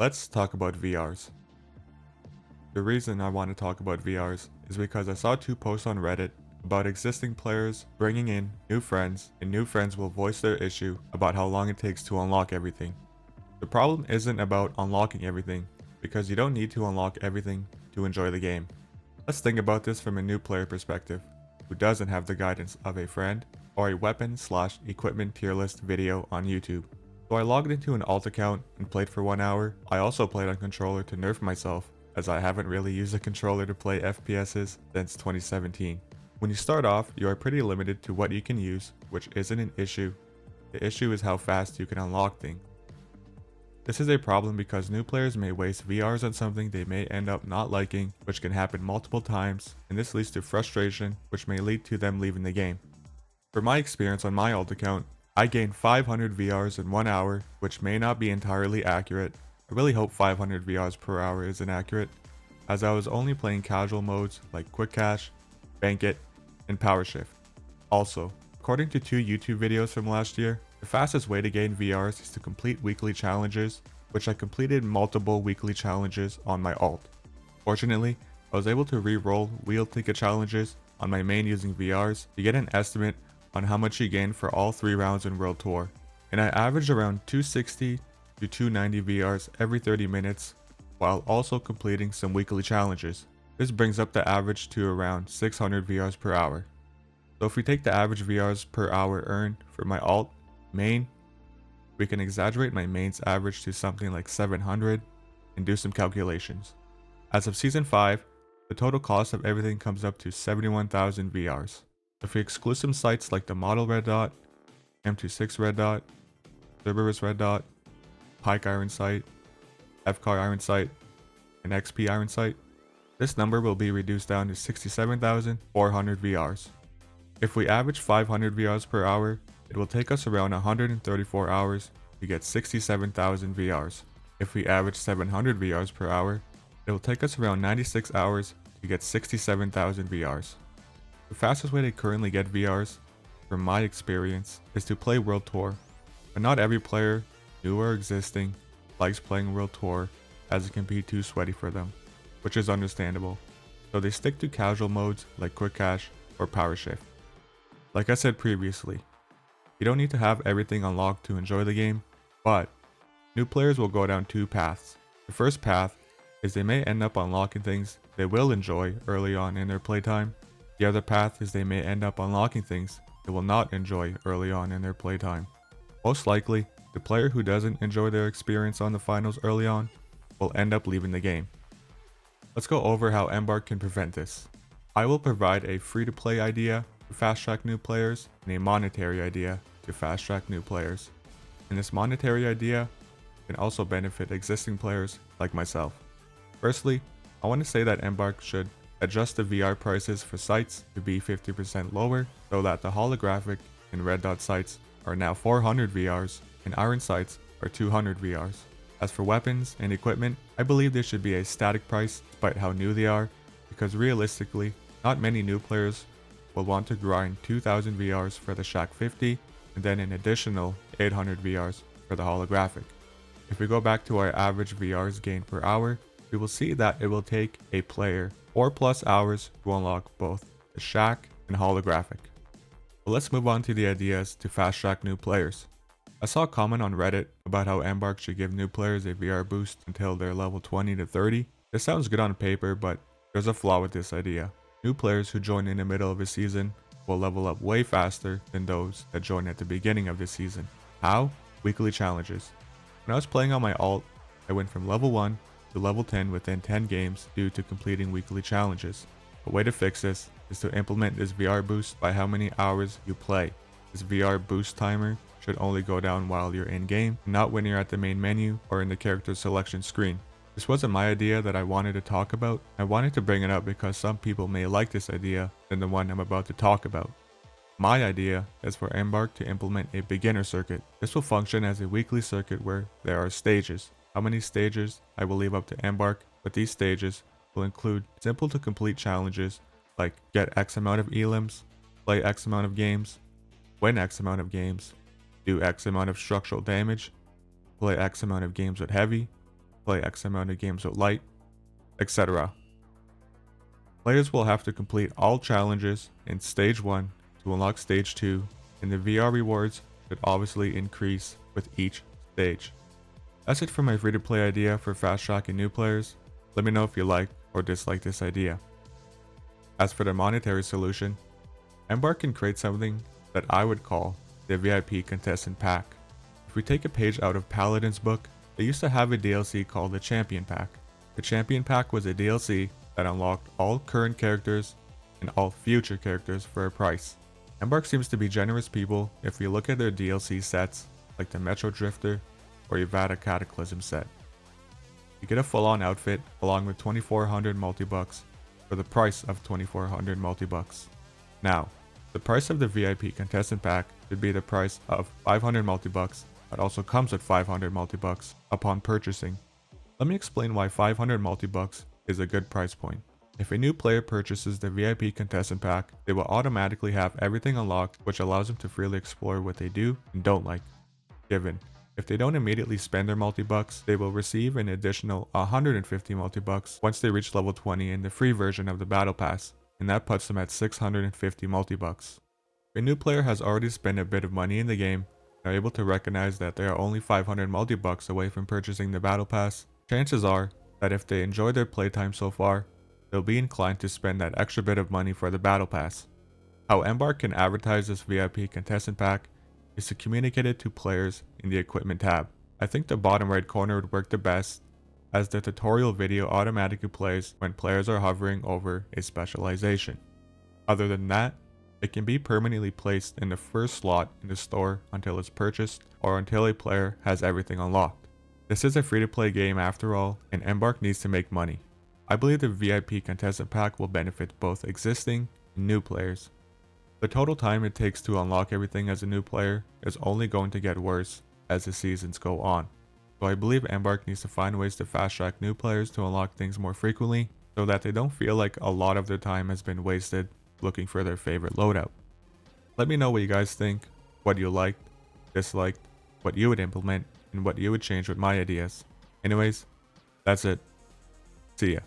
Let's talk about VRs. The reason I want to talk about VRs is because I saw two posts on Reddit about existing players bringing in new friends, and new friends will voice their issue about how long it takes to unlock everything. The problem isn't about unlocking everything, because you don't need to unlock everything to enjoy the game. Let's think about this from a new player perspective, who doesn't have the guidance of a friend or a weapon/equipment tier list video on YouTube. So I logged into an alt account and played for 1 hour. I also played on controller to nerf myself, as I haven't really used a controller to play FPSs since 2017. When you start off, you are pretty limited to what you can use, which isn't an issue. The issue is how fast you can unlock things. This is a problem because new players may waste VRs on something they may end up not liking, which can happen multiple times, and this leads to frustration, which may lead to them leaving the game. For my experience on my alt account, I gained 500 VRs in 1 hour, which may not be entirely accurate. I really hope 500 VRs per hour isn't accurate, as I was only playing casual modes like Quick Cash, Bank It, and Power Shift. Also, according to two YouTube videos from last year, the fastest way to gain VRs is to complete weekly challenges, which I completed multiple weekly challenges on my alt. Fortunately, I was able to re-roll wheel ticket challenges on my main using VRs to get an estimate on how much you gain for all 3 rounds in World Tour, and I averaged around 260 to 290 VRs every 30 minutes while also completing some weekly challenges. This brings up the average to around 600 VRs per hour. So if we take the average VRs per hour earned for my alt main, we can exaggerate my main's average to something like 700 and do some calculations. As of Season 5, the total cost of everything comes up to 71,000 VRs. If we exclude some sites like the Model Red Dot, M26 Red Dot, Cerberus Red Dot, Pike Iron Sight, FCAR Iron Sight, and XP Iron Sight, this number will be reduced down to 67,400 VRs. If we average 500 VRs per hour, it will take us around 134 hours to get 67,000 VRs. If we average 700 VRs per hour, it will take us around 96 hours to get 67,000 VRs. The fastest way to currently get VRs, from my experience, is to play World Tour, but not every player, new or existing, likes playing World Tour as it can be too sweaty for them, which is understandable, so they stick to casual modes like Quick Cash or Power Shift. Like I said previously, you don't need to have everything unlocked to enjoy the game, but new players will go down 2 paths. The first path is they may end up unlocking things they will enjoy early on in their playtime. The other path is they may end up unlocking things they will not enjoy early on in their playtime. Most likely, the player who doesn't enjoy their experience on the finals early on will end up leaving the game. Let's go over how Embark can prevent this. I will provide a free-to-play idea to fast-track new players and a monetary idea to fast-track new players. And this monetary idea can also benefit existing players like myself. Firstly, I want to say that Embark should adjust the VR prices for sites to be 50% lower so that the holographic and red dot sites are now 400 VRs and iron sites are 200 VRs. As for weapons and equipment, I believe there should be a static price despite how new they are, because realistically, not many new players will want to grind 2000 VRs for the Shack 50 and then an additional 800 VRs for the holographic. If we go back to our average VRs gained per hour, we will see that it will take a player 4+ hours to unlock both the Shack and holographic. But let's move on to the ideas to fast track new players. I saw a comment on Reddit about how Embark should give new players a VR boost until they're level 20 to 30. This sounds good on paper, but there's a flaw with this idea. New players who join in the middle of a season will level up way faster than those that join at the beginning of the season. How? Weekly challenges. When I was playing on my alt, I went from level 1 to level 10 within 10 games due to completing weekly challenges. A way to fix this is to implement this VR boost by how many hours you play. This VR boost timer should only go down while you're in game, not when you're at the main menu or in the character selection screen. This wasn't my idea that I wanted to talk about. I wanted to bring it up because some people may like this idea than the one I'm about to talk about. My idea is for Embark to implement a beginner circuit. This will function as a weekly circuit where there are stages. How many stages I will leave up to Embark, but these stages will include simple to complete challenges like get X amount of elims, play X amount of games, win X amount of games, do X amount of structural damage, play X amount of games with heavy, play X amount of games with light, etc. Players will have to complete all challenges in Stage 1 to unlock Stage 2, and the VR rewards should obviously increase with each stage. That's it for my free to play idea for fast tracking new players. Let me know if you like or dislike this idea. As for the monetary solution, Embark can create something that I would call the VIP Contestant Pack. If we take a page out of Paladin's book, they used to have a DLC called the Champion Pack. The Champion Pack was a DLC that unlocked all current characters and all future characters for a price. Embark seems to be generous people if we look at their DLC sets like the Metro Drifter or Yvata Cataclysm set. You get a full-on outfit along with 2400 multi-bucks for the price of 2400 multi-bucks. Now, the price of the VIP Contestant Pack should be the price of 500 multi-bucks that also comes with 500 multi-bucks upon purchasing. Let me explain why 500 multi-bucks is a good price point. If a new player purchases the VIP Contestant Pack, they will automatically have everything unlocked, which allows them to freely explore what they do and don't like. Given, if they don't immediately spend their multi-bucks, they will receive an additional 150 multi-bucks once they reach level 20 in the free version of the Battle Pass, and that puts them at 650 multi-bucks. If a new player has already spent a bit of money in the game, and are able to recognize that they are only 500 multi-bucks away from purchasing the Battle Pass, chances are that if they enjoy their playtime so far, they'll be inclined to spend that extra bit of money for the Battle Pass. How Embark can advertise this VIP Contestant Pack is to communicate it to players in the Equipment tab. I think the bottom right corner would work the best, as the tutorial video automatically plays when players are hovering over a specialization. Other than that, it can be permanently placed in the first slot in the store until it's purchased or until a player has everything unlocked. This is a free-to-play game after all, and Embark needs to make money. I believe the VIP Contestant Pack will benefit both existing and new players. The total time it takes to unlock everything as a new player is only going to get worse as the seasons go on. So I believe Embark needs to find ways to fast track new players to unlock things more frequently so that they don't feel like a lot of their time has been wasted looking for their favorite loadout. Let me know what you guys think, what you liked, disliked, what you would implement, and what you would change with my ideas. Anyways, that's it. See ya.